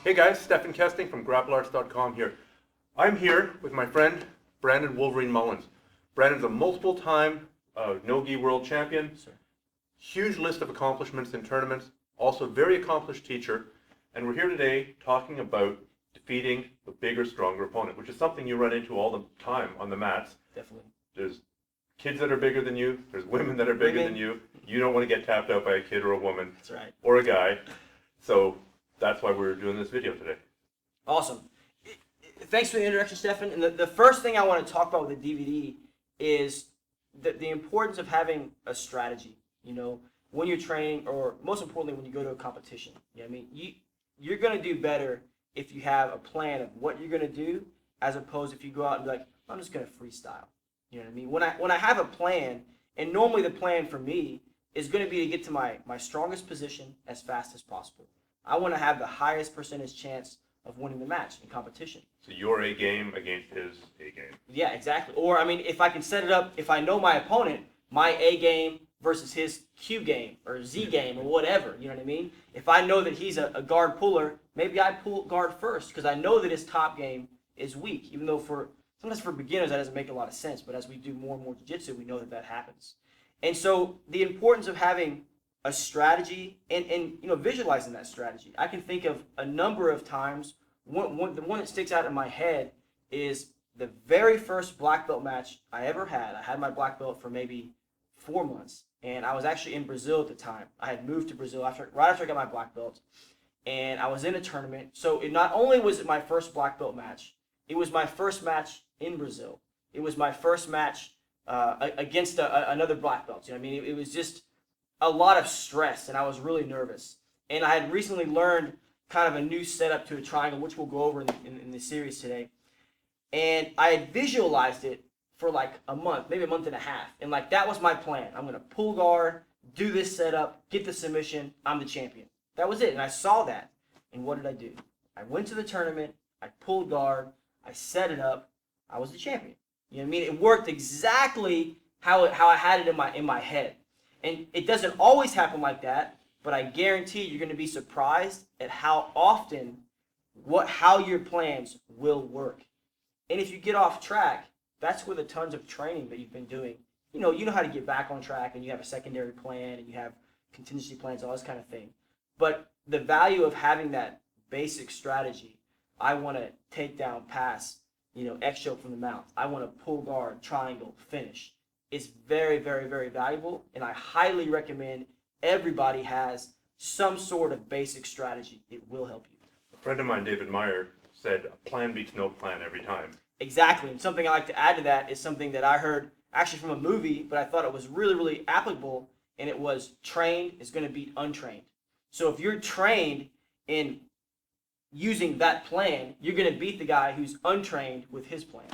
Hey guys, Stephan Kesting from grapplearts.com here. I'm here with my friend Brandon Wolverine Mullins. Brandon's a multiple-time no-gi world champion, huge list of accomplishments in tournaments, also a very accomplished teacher, and we're here today talking about defeating the bigger, stronger opponent, which is something you run into all the time on the mats. Definitely. There's kids that are bigger than you, there's women that are bigger than you. You don't want to get tapped out by a kid or a woman. That's right. Or a guy. So that's why we're doing this video today. Awesome. Thanks for the introduction, Stephan. And the first thing I want to talk about with the DVD is the importance of having a strategy. You know, when you're training, or most importantly, when you go to a competition. You know what I mean? You're going to do better if you have a plan of what you're going to do, as opposed if you go out and be like, I'm just going to freestyle. You know what I mean? When I have a plan, and normally the plan for me is going to be to get to my strongest position as fast as possible. I want to have the highest percentage chance of winning the match in competition. So your A game against his A game. Yeah, exactly. Or, I mean, if I can set it up, if I know my opponent, my A game versus his Q game or Z game or whatever, you know what I mean? If I know that he's a guard puller, maybe I pull guard first because I know that his top game is weak, even though sometimes for beginners that doesn't make a lot of sense, but as we do more and more jiu-jitsu, we know that happens. And so the importance of having a strategy and you know, visualizing that strategy. I can think of a number of times. The one that sticks out in my head is the very first black belt match I ever had. I had my black belt for maybe 4 months, and I was actually in Brazil at the time. I had moved to Brazil right after I got my black belt, and I was in a tournament. So it not only was it my first black belt match, it was my first match in Brazil. It was my first match against another black belt. You know what I mean? It was just a lot of stress, and I was really nervous. And I had recently learned kind of a new setup to a triangle, which we'll go over in the series today. And I had visualized it for like a month, maybe a month and a half. And like that was my plan. I'm going to pull guard, do this setup, get the submission, I'm the champion. That was it. And I saw that. And what did I do? I went to the tournament, I pulled guard, I set it up, I was the champion. You know what I mean? It worked exactly how I had it in my head. And it doesn't always happen like that, but I guarantee you're going to be surprised at how often how your plans will work. And if you get off track, that's where the tons of training that you've been doing, you know how to get back on track, and you have a secondary plan, and you have contingency plans, all this kind of thing. But the value of having that basic strategy, I want to take down, pass, X choke from the mouth. I want to pull guard, triangle, finish. It's very, very, very valuable, and I highly recommend everybody has some sort of basic strategy. It will help you. A friend of mine, David Meyer, said a plan beats no plan every time. Exactly, and something I like to add to that is something that I heard actually from a movie, but I thought it was really, really applicable, and it was trained is going to beat untrained. So if you're trained in using that plan, you're going to beat the guy who's untrained with his plan.